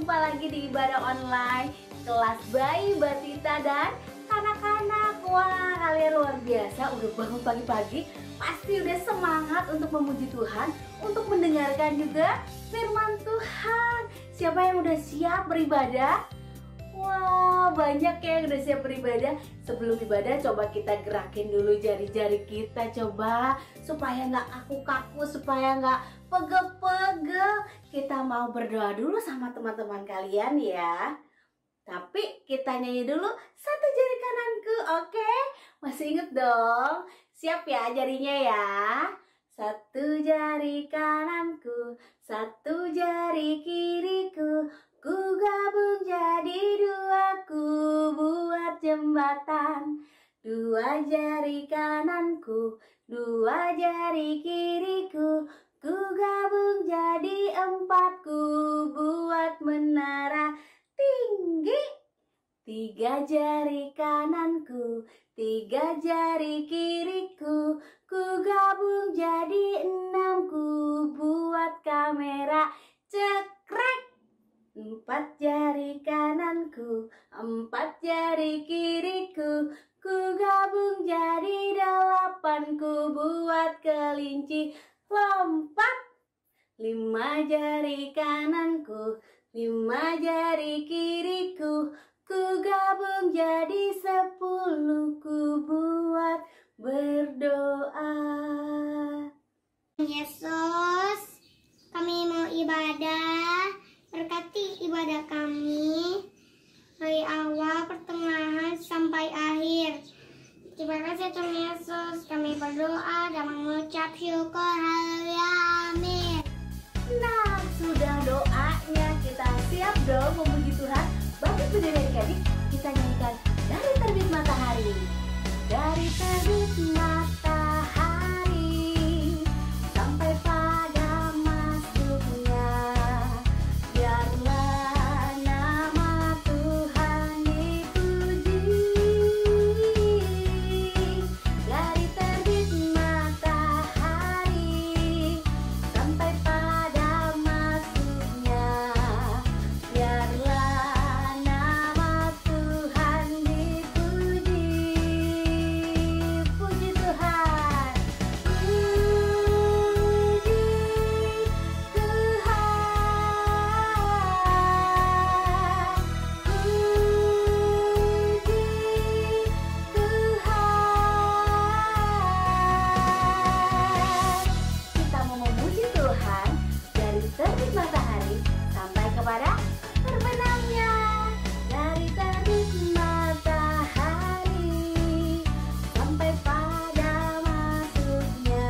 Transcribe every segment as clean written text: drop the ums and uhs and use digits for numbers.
jumpa lagi di ibadah online kelas bayi, batita, dan kanak-kanak. Wah, kalian luar biasa, udah bangun pagi-pagi, pasti udah semangat untuk memuji Tuhan, untuk mendengarkan juga firman Tuhan. Siapa yang udah siap beribadah? Wah, banyak ya yang udah siap beribadah. Sebelum ibadah coba kita gerakin dulu jari-jari kita, coba supaya nggak kaku-kaku, supaya nggak pegel-pegel. Kita mau berdoa dulu sama teman-teman kalian ya. Tapi kita nyanyi dulu satu jari kananku, oke? Masih inget dong? Siap ya jarinya ya? Satu jari kananku, satu jari kiriku, ku gabung jadi dua, ku buat jembatan. Dua jari kananku, dua jari kiriku, ku gabung jadi empat, ku buat menara tinggi. Tiga jari kananku, tiga jari kiriku, ku gabung jadi enam, ku buat kamera cekrek. Empat jari kananku, empat jari kiriku, ku gabung jadi delapan, ku buat kelinci lompat. Lima jari kananku, lima jari kiriku, ku gabung jadi 10, ku buat berdoa. Yesus, kami mau ibadah, berkati ibadah kami dari awal pertengahan sampai akhir. Terima kasih Tuhan Yesus, kami berdoa dan mengucap syukur. Haleluya, amin. Nah, sudah doanya, kita siap dong memuji Tuhan. Bagi bunda dan adik, kita nyanyikan dari terbit matahari. Dari terbit matahari sampai pada masuknya, biarlah nama Tuhan dipuji. Dari terbit matahari sampai pada masuknya, biarlah nama Tuhan dipuji. Puji Tuhan, puji Tuhan, kita mau memuji Tuhan dari terbit matahari sampai kepada terbenamnya. Dari terbit matahari sampai pada masuknya,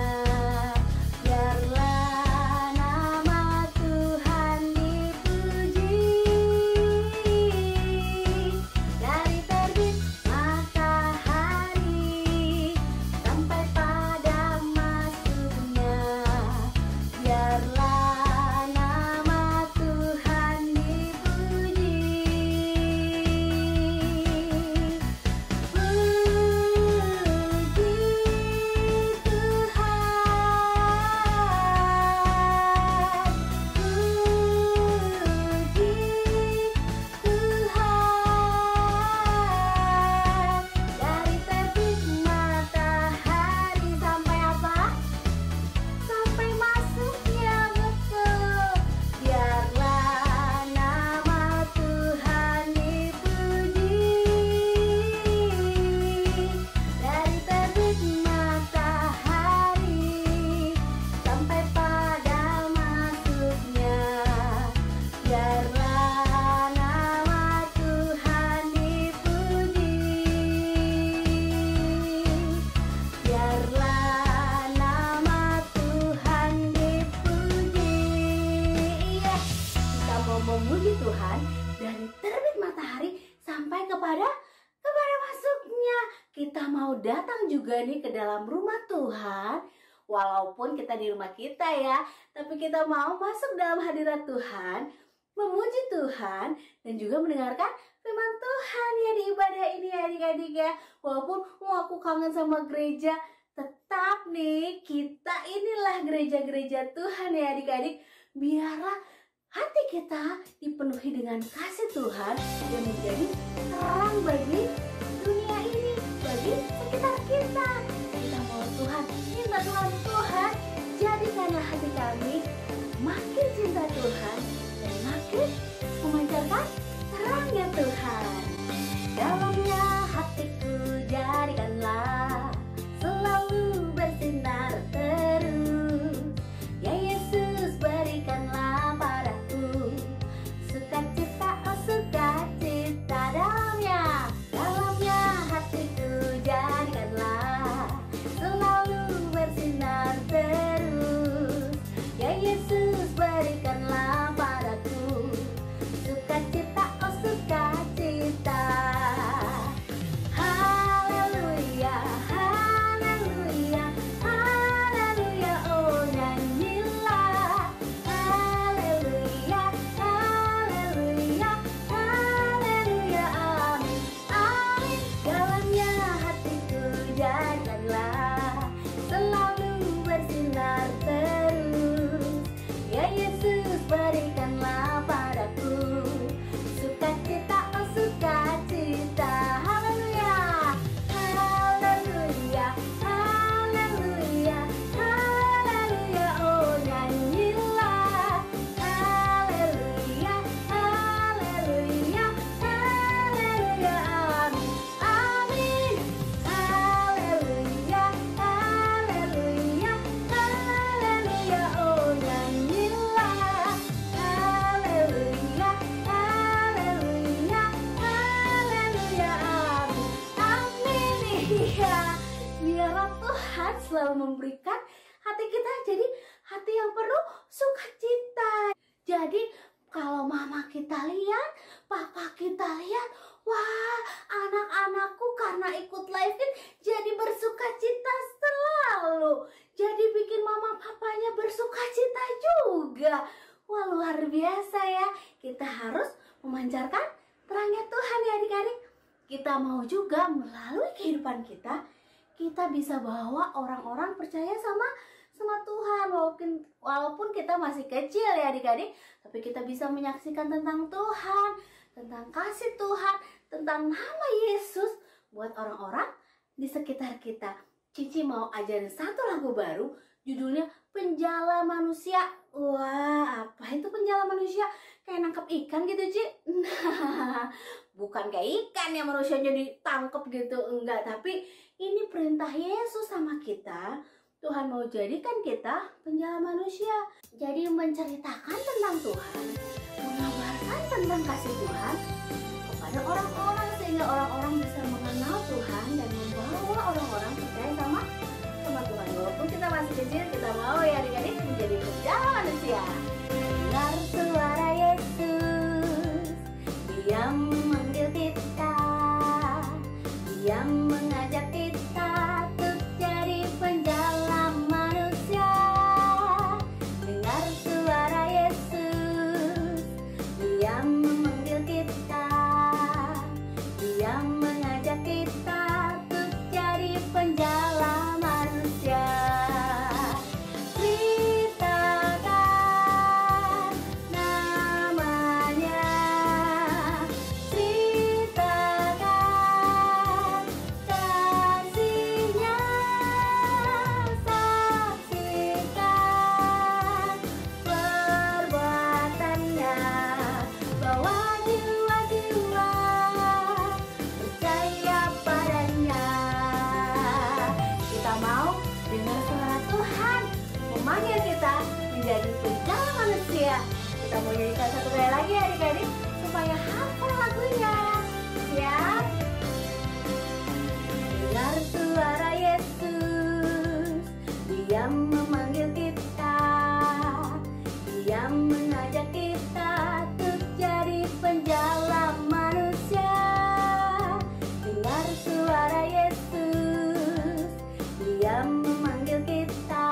biarlah nama Tuhan dipuji. Dari terbit matahari sampai pada masuknya, biarlah nama Tuhan dipuji. Dari terbit matahari sampai apa? Sampai masuknya, betul. Biarlah nama Tuhan dipuji. Dari terbit matahari sampai pada masuknya, biarlah nama Tuhan dipuji. Biarlah nama Tuhan dipuji. Iya, kita mau memuji Tuhan dari terbit matahari sampai kepada masuknya. Kita mau datang juga nih ke dalam rumah Tuhan. Walaupun kita di rumah kita ya, tapi kita mau masuk dalam hadirat Tuhan, memuji Tuhan, dan juga mendengarkan firman Tuhan ya di ibadah ini ya adik-adik ya. Walaupun aku kangen sama gereja, tetap nih kita inilah gereja-gereja Tuhan ya adik-adik. Biarlah hati kita dipenuhi dengan kasih Tuhan yang menjadi terang bagi dunia ini, bagi sekitar kita. Kita mau Tuhan, minta Tuhan, jadikanlah hati kami makin cinta Tuhan dan makin memancarkan terangnya Tuhan. Dalamnya hatiku jadikanlah selalu bersinar terus. Ya Yesus, berikanlah padaku sukacita, oh sukacita. Dalamnya hatiku jadikanlah selalu bersinar terus. Ya Yesus, berikanlah padaku sukacita, oh sukacita. Haleluya, haleluya, haleluya, oh nyanyilah. Haleluya, haleluya, haleluya, amin, amin. Dalamnya hatiku jadikanlah selalu bersinar terus. Ya Yesus, berikanlah padaku sukacita, oh sukacita. Haleluya, haleluya, haleluya, haleluya, oh nyanyilah. Haleluya, haleluya, haleluya, amin, amin. Haleluya, haleluya, haleluya, oh nyanyilah. Haleluya, haleluya, haleluya, amin, amin. Iya, biarlah Tuhan selalu memberikan hati kita jadi hati yang penuh sukacita. Jadi kalau mama kita lihat, papa kita lihat, wah, anak-anakku karena ikut live feed jadi bersukacita selalu. Jadi bikin mama papanya bersukacita juga. Wah, luar biasa ya. Kita harus memancarkan terangnya Tuhan ya adik-adik. Kita mau juga melalui kehidupan kita bisa bawa orang-orang percaya sama Tuhan. Walaupun kita masih kecil ya adik-adik, tapi kita bisa menyaksikan tentang Tuhan, tentang kasih Tuhan, tentang nama Yesus buat orang-orang di sekitar kita. Cici mau ajarin satu lagu baru, judulnya Penjala Manusia. Wah, apa itu penjala manusia? Kayak nangkep ikan gitu, Ci? Nah, bukan kayak ikan yang manusianya ditangkep gitu, enggak. Tapi ini perintah Yesus sama kita. Tuhan mau jadikan kita penjala manusia. Jadi menceritakan tentang Tuhan, mengabarkan tentang kasih Tuhan kepada orang-orang, sehingga orang-orang bisa mengenal Tuhan dan membawa orang-orang percaya sama Tuhan. Walaupun kita masih kecil, kita mau ya adik-adik menjadi penjala manusia. Dengar suara Yesus, Dia memanggil kita, Dia mengajak kita untuk jadi penjala manusia. Dengar suara Yesus, Dia memanggil kita, Dia mengajak kita untuk jadi penjala manusia. Ceritakan namanya, ceritakan kasihnya, saksikan perbuatannya, bawa jiwa-jiwa percaya padanya. Kita mau dengar suara Tuhan memanggil kita menjadi penjala manusia. Kita mau nyanyikan satu kali lagi adik-adik supaya hafal lagunya. Siap? Dengar suara Yesus, Dia memanggil kita, Dia mengajak kita untuk jadi penjala manusia. Dengar suara Yesus, Dia memanggil kita,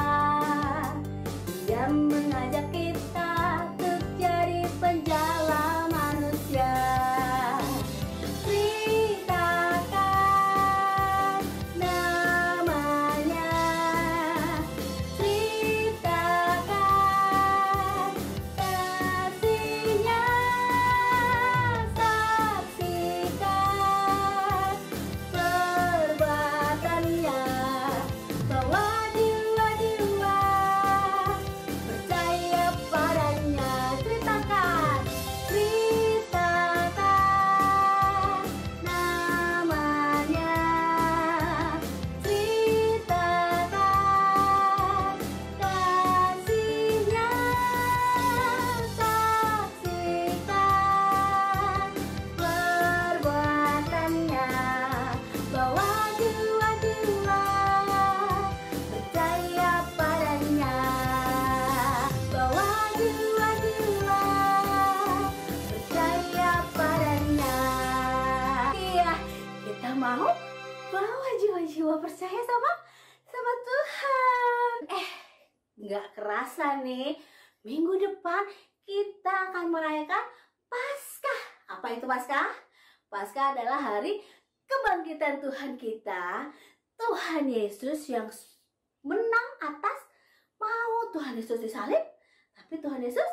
Dia mengajak kita untuk jadi penjala manusia. Ceritakan namanya, ceritakan terasa nih. Minggu depan kita akan merayakan Paskah. Apa itu Paskah? Paskah adalah hari kebangkitan Tuhan kita. Tuhan Yesus yang menang atas maut. Tuhan Yesus disalib, tapi Tuhan Yesus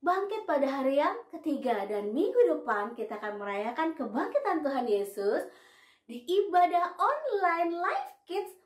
bangkit pada hari yang ketiga. Dan minggu depan kita akan merayakan kebangkitan Tuhan Yesus di ibadah online Live Kids.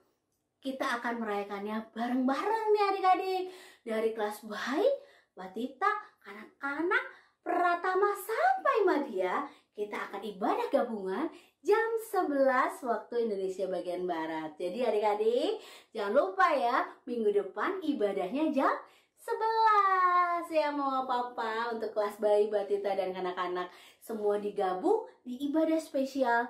Kita akan merayakannya bareng-bareng nih adik-adik. Dari kelas bayi, batita, kanak-kanak, pratama sampai madya. Kita akan ibadah gabungan jam 11 waktu Indonesia bagian Barat. Jadi adik-adik jangan lupa ya, minggu depan ibadahnya jam 11 ya mama papa, untuk kelas bayi, batita, dan kanak-kanak. Semua digabung di ibadah spesial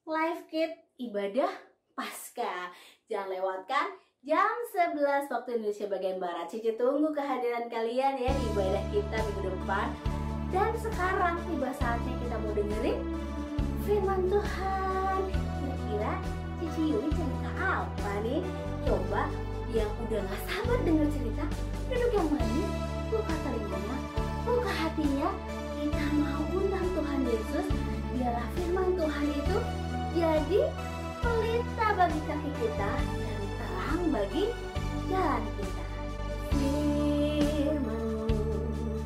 Live Kids, ibadah Paskah. Jangan lewatkan jam 11 waktu Indonesia bagian Barat. Cici tunggu kehadiran kalian ya di ibadah kita minggu depan. Dan sekarang tiba saatnya kita mau dengerin firman Tuhan. Kira-kira Cici Yuli cerita apa nih? Coba yang udah gak sabar denger cerita, duduk yang manis, buka telinganya, buka hatinya. Kita mau undang Tuhan Yesus. Biarlah firman Tuhan itu jadi pelita bagi kaki kita dan terang bagi jalan kita. Firman-Mu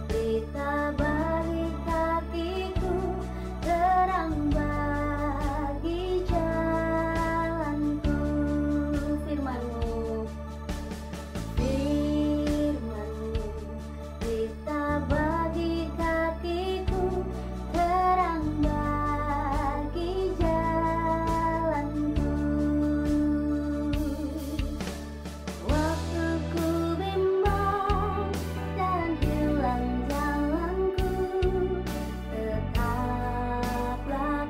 pelita bagi kakiku, terang bagi jalanku. Firman-Mu, Firman-Mu pelita bagi kakiku, terang bagi jalanku. Waktu ku bimbang dan hilang jalanku, tetaplah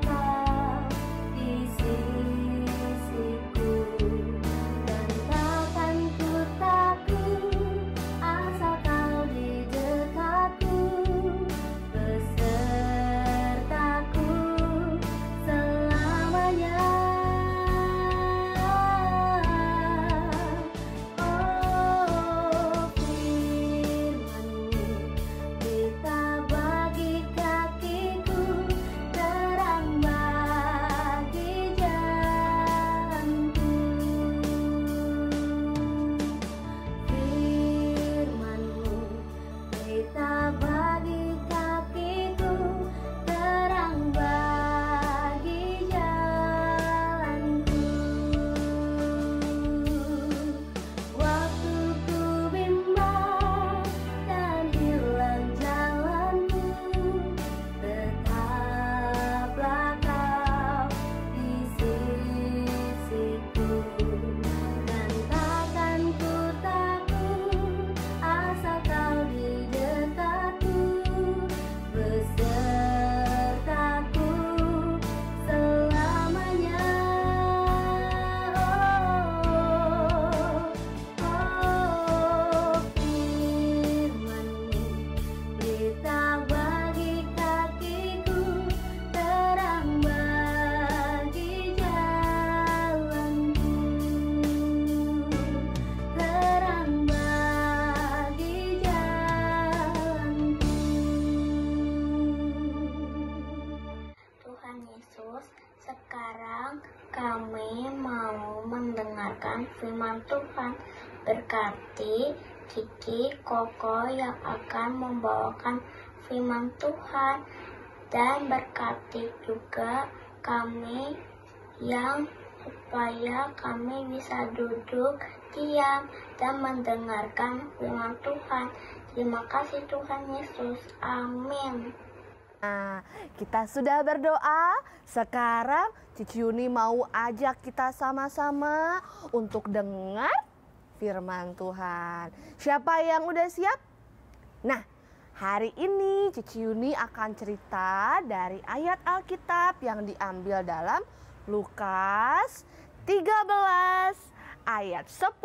Kau di sisiku. Dan takkan ku takut asal Kau di dekatku, besertaku selamanya. Oh, firman-Mu pelita bagi kakiku, terang bagi jalanku. Firman-Mu pelita bagi kakiku, terang bagi jalanku. Waktu ku bimbang dan hilang jalanku, tetaplah Kau di sisiku. Dan takkan ku takut asal Kau di dekatku, besertaku selamanya. Oh, firman-Mu pelita bagi kakiku, terang bagi jalanku, terang bagi jalanku. Tuhan Yesus, sekarang kami mau mendengarkan firman Tuhan. Berkati Kiki, Koko yang akan membawakan firman Tuhan, dan berkati juga kami yang supaya kami bisa duduk diam dan mendengarkan firman Tuhan. Terima kasih Tuhan Yesus. Amin. Nah, kita sudah berdoa. Sekarang Cici Yuni mau ajak kita sama-sama untuk dengar firman Tuhan. Siapa yang udah siap? Nah, hari ini Cici Yuni akan cerita dari ayat Alkitab yang diambil dalam Lukas 13 ayat 10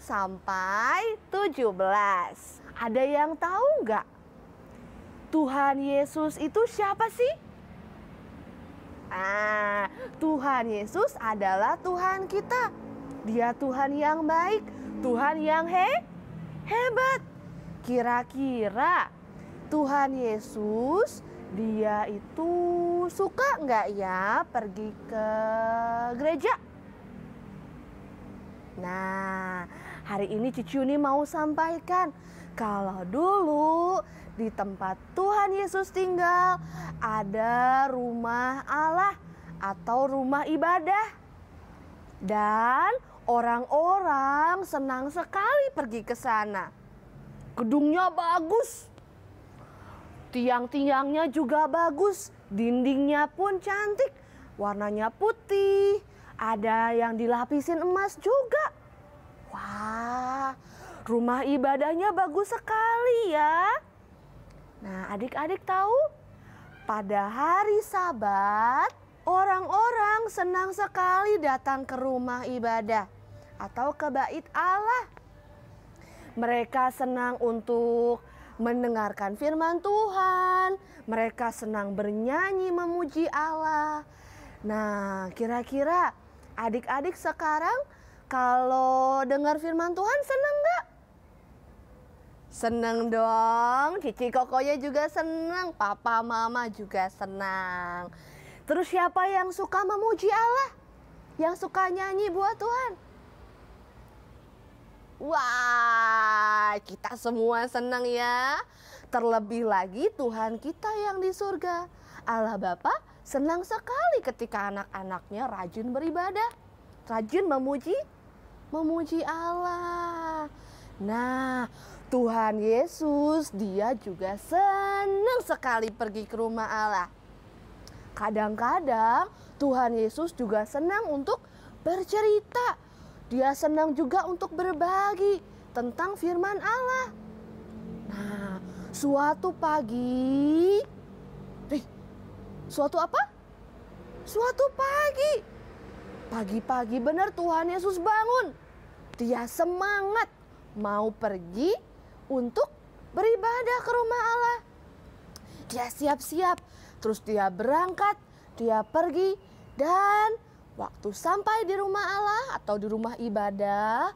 sampai 17. Ada yang tahu nggak? Tuhan Yesus itu siapa sih? Tuhan Yesus adalah Tuhan kita. Dia Tuhan yang baik, Tuhan yang hebat. Kira-kira Tuhan Yesus dia itu suka nggak ya pergi ke gereja? Nah, hari ini Cici Yuni mau sampaikan kalau dulu di tempat Tuhan Yesus tinggal ada rumah Allah atau rumah ibadah. Dan orang-orang senang sekali pergi ke sana. Gedungnya bagus. Tiang-tiangnya juga bagus. Dindingnya pun cantik. Warnanya putih. Ada yang dilapisin emas juga. Wah, rumah ibadahnya bagus sekali ya. Nah, adik-adik tahu? Pada hari Sabat, orang-orang senang sekali datang ke rumah ibadah atau ke bait Allah. Mereka senang untuk mendengarkan firman Tuhan. Mereka senang bernyanyi memuji Allah. Nah, kira-kira adik-adik sekarang kalau dengar firman Tuhan senang nggak? Senang dong. Cici Kokonya juga senang. Papa Mama juga senang. Terus siapa yang suka memuji Allah? Yang suka nyanyi buat Tuhan? Wah, kita semua senang ya. Terlebih lagi Tuhan kita yang di surga. Allah Bapa senang sekali ketika anak-anaknya rajin beribadah. Rajin memuji Allah. Nah, Tuhan Yesus dia juga senang sekali pergi ke rumah Allah. Kadang-kadang Tuhan Yesus juga senang untuk bercerita. Dia senang juga untuk berbagi tentang firman Allah. Nah, suatu pagi, suatu apa? Suatu pagi. Pagi-pagi benar Tuhan Yesus bangun. Dia semangat mau pergi untuk beribadah ke rumah Allah. Dia siap-siap, terus dia berangkat, dia pergi, dan waktu sampai di rumah Allah atau di rumah ibadah,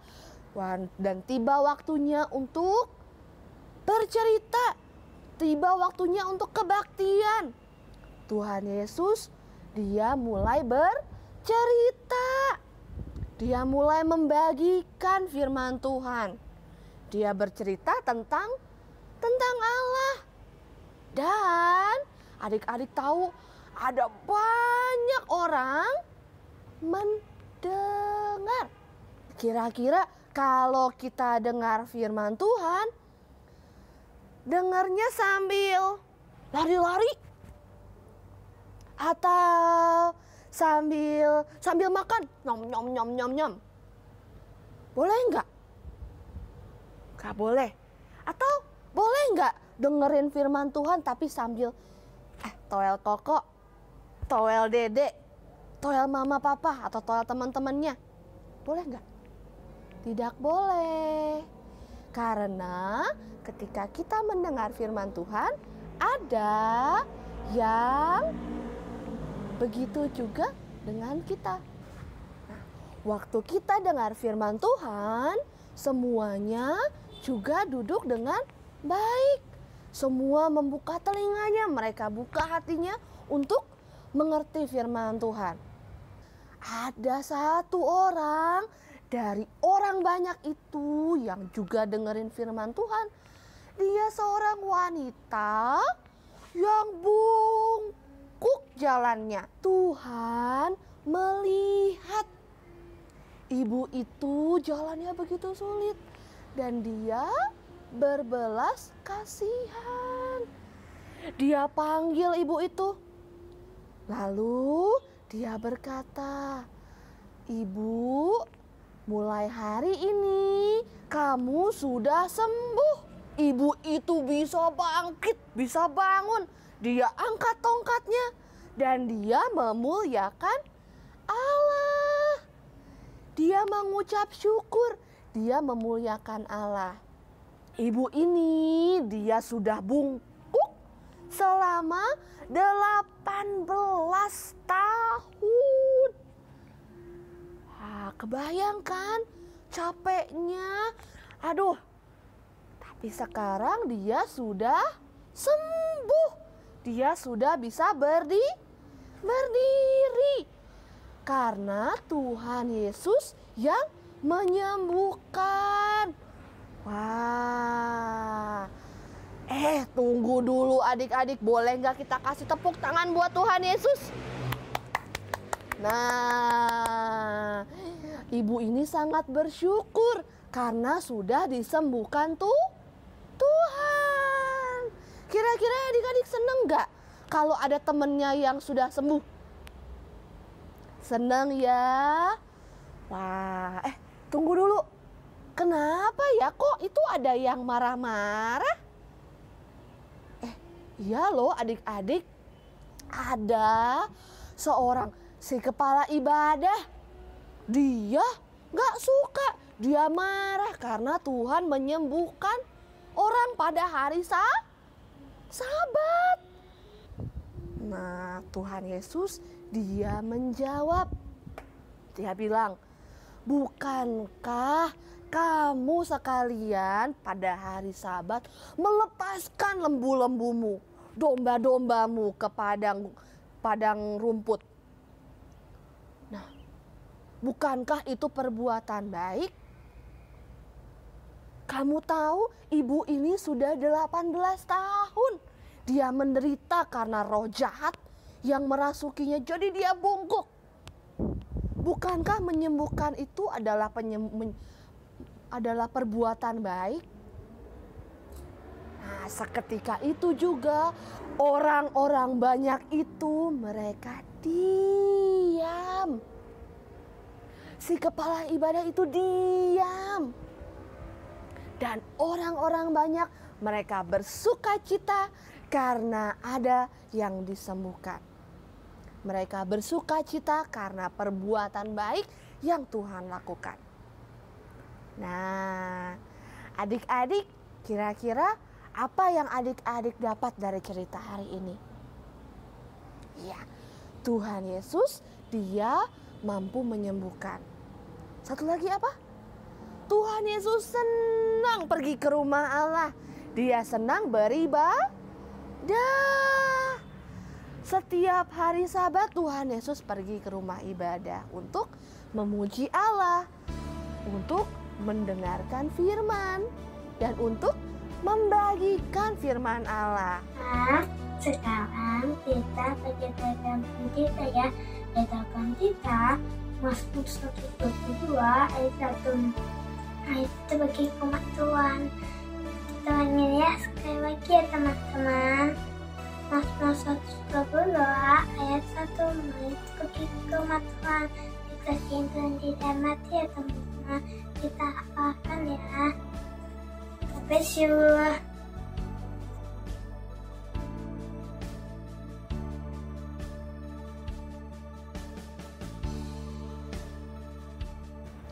dan tiba waktunya untuk bercerita, tiba waktunya untuk kebaktian. Tuhan Yesus, dia mulai bercerita. Dia mulai membagikan firman Tuhan. Dia bercerita tentang Allah. Dan adik-adik tahu ada banyak orang mendengar. Kira-kira kalau kita dengar firman Tuhan, dengarnya sambil lari-lari atau sambil makan, nyom. Boleh nggak? Nggak boleh. Atau boleh nggak dengerin firman Tuhan tapi sambil toel koko, toel dede, toel mama papa atau toel teman-temannya? Boleh nggak? Tidak boleh. Karena ketika kita mendengar firman Tuhan, ada yang begitu juga dengan kita. Nah, waktu kita dengar firman Tuhan, semuanya juga duduk dengan baik. Semua membuka telinganya, mereka buka hatinya untuk mengerti firman Tuhan. Ada satu orang dari orang banyak itu yang juga dengerin firman Tuhan. Dia seorang wanita yang bungkuk jalannya. Tuhan melihat ibu itu jalannya begitu sulit dan dia berbelas kasihan. Dia panggil ibu itu. Lalu dia berkata, "Ibu, mulai hari ini kamu sudah sembuh." Ibu itu bisa bangkit, bisa bangun. Dia angkat tongkatnya dan dia memuliakan Allah. Dia mengucap syukur, dia memuliakan Allah. Ibu ini dia sudah bungkuk selama 18 tahun. Kebayangkan capeknya. Aduh, Sekarang dia sudah sembuh. Dia sudah bisa berdiri. Karena Tuhan Yesus yang menyembuhkan. Wah. Tunggu dulu adik-adik. Boleh nggak kita kasih tepuk tangan buat Tuhan Yesus? Nah, ibu ini sangat bersyukur karena sudah disembuhkan Tuhan. Kira-kira adik-adik seneng nggak kalau ada temennya yang sudah sembuh? Seneng ya? Wah, tunggu dulu. Kenapa ya kok itu ada yang marah-marah? Iya loh adik-adik. Ada seorang si kepala ibadah. Dia gak suka. Dia marah karena Tuhan menyembuhkan orang pada hari Sabat. Nah, Tuhan Yesus dia menjawab. Dia bilang, bukankah kamu sekalian pada hari Sabat melepaskan lembu-lembumu, domba-dombamu ke padang rumput? Nah, bukankah itu perbuatan baik? Kamu tahu ibu ini sudah 18 tahun. Dia menderita karena roh jahat yang merasukinya, jadi dia bungkuk. Bukankah menyembuhkan itu adalah perbuatan baik? Nah, seketika itu juga orang-orang banyak itu mereka diam. Si kepala ibadah itu diam. Dan orang-orang banyak mereka bersukacita karena ada yang disembuhkan. Mereka bersukacita karena perbuatan baik yang Tuhan lakukan. Nah, adik-adik, kira-kira apa yang adik-adik dapat dari cerita hari ini? Ya, Tuhan Yesus dia mampu menyembuhkan. Satu lagi apa? Tuhan Yesus senang pergi ke rumah Allah. Dia senang beribadah. Setiap hari Sabat Tuhan Yesus pergi ke rumah ibadah untuk memuji Allah, untuk mendengarkan firman, dan untuk membagikan firman Allah. Sekarang kita bacakan kita ya. Bacakan kita Mazmur 122 ayat 1. Ayat itu bagi umat Tuhan. Kita ulangi ya sekali lagi ya teman-teman. Mazmur 122 ayat 1. Ayat itu bagi umat Tuhan. Kita simpan di dalam hati ya teman-teman. Kita hafalkan ya. Bless you.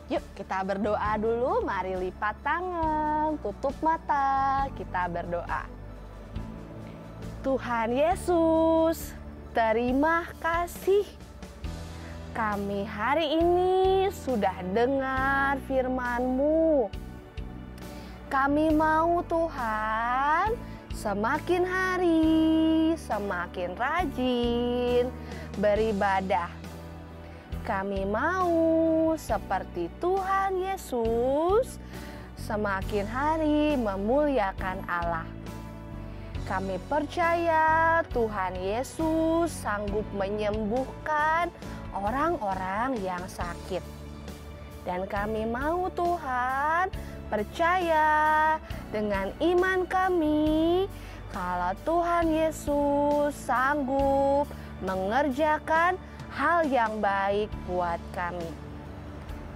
Yuk kita berdoa dulu, mari lipat tangan, tutup mata, kita berdoa. Tuhan Yesus, terima kasih. Kami hari ini sudah dengar firman-Mu. Kami mau Tuhan, semakin hari, semakin rajin beribadah. Kami mau seperti Tuhan Yesus, semakin hari memuliakan Allah. Kami percaya Tuhan Yesus sanggup menyembuhkan orang-orang yang sakit. Dan kami mau Tuhan percaya dengan iman kami kalau Tuhan Yesus sanggup mengerjakan hal yang baik buat kami.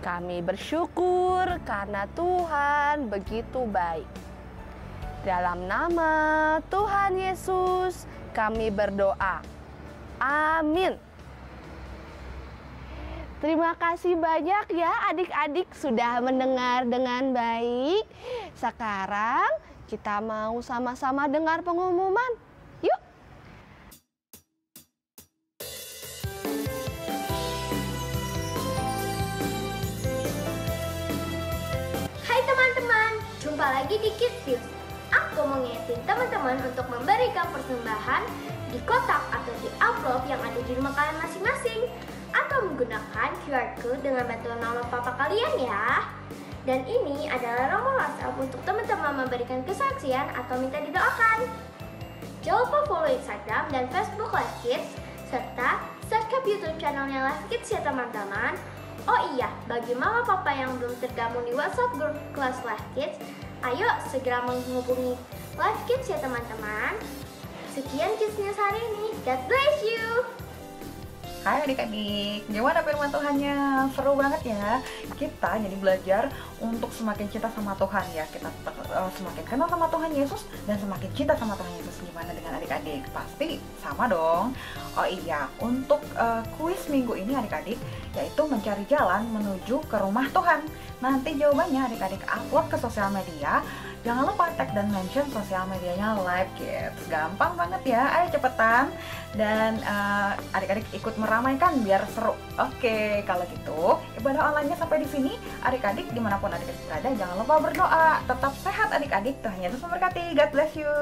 Kami bersyukur karena Tuhan begitu baik. Dalam nama Tuhan Yesus kami berdoa. Amin. Terima kasih banyak ya adik-adik sudah mendengar dengan baik. Sekarang kita mau sama-sama dengar pengumuman. Yuk. Hai teman-teman, jumpa lagi di Kids Views. aku mengingatkan teman-teman untuk memberikan persembahan di kotak atau di amplop yang ada di rumah kalian masing-masing, atau menggunakan QR Code dengan bantuan mama papa kalian ya. Dan ini adalah nomor WhatsApp untuk teman-teman memberikan kesaksian atau minta didoakan. Jangan lupa follow Instagram dan Facebook Live Kids, serta subscribe YouTube channelnya Live Kids ya teman-teman. Oh iya, bagi mama papa yang belum tergabung di WhatsApp grup kelas Live Kids, ayo segera menghubungi Live Kids ya teman-teman. Sekian kisahnya hari ini. God bless you. Hai adik-adik, gimana firman Tuhannya? Seru banget ya. Kita jadi belajar untuk semakin cinta sama Tuhan ya. Kita semakin kenal sama Tuhan Yesus dan semakin cinta sama Tuhan Yesus. Gimana dengan adik-adik? Pasti sama dong. Oh iya, untuk kuis minggu ini adik-adik, yaitu mencari jalan menuju ke rumah Tuhan. Nanti jawabannya adik-adik upload ke sosial media. Jangan lupa tag dan mention sosial medianya Live Kids. Gampang banget ya, ayo cepetan. Dan adik-adik ikut meramaikan biar seru. Oke, kalau gitu ibadah online-nya sampai di sini. Adik-adik dimanapun adik-adik berada, jangan lupa berdoa. Tetap sehat adik-adik, Tuhan Yesus memberkati. God bless you.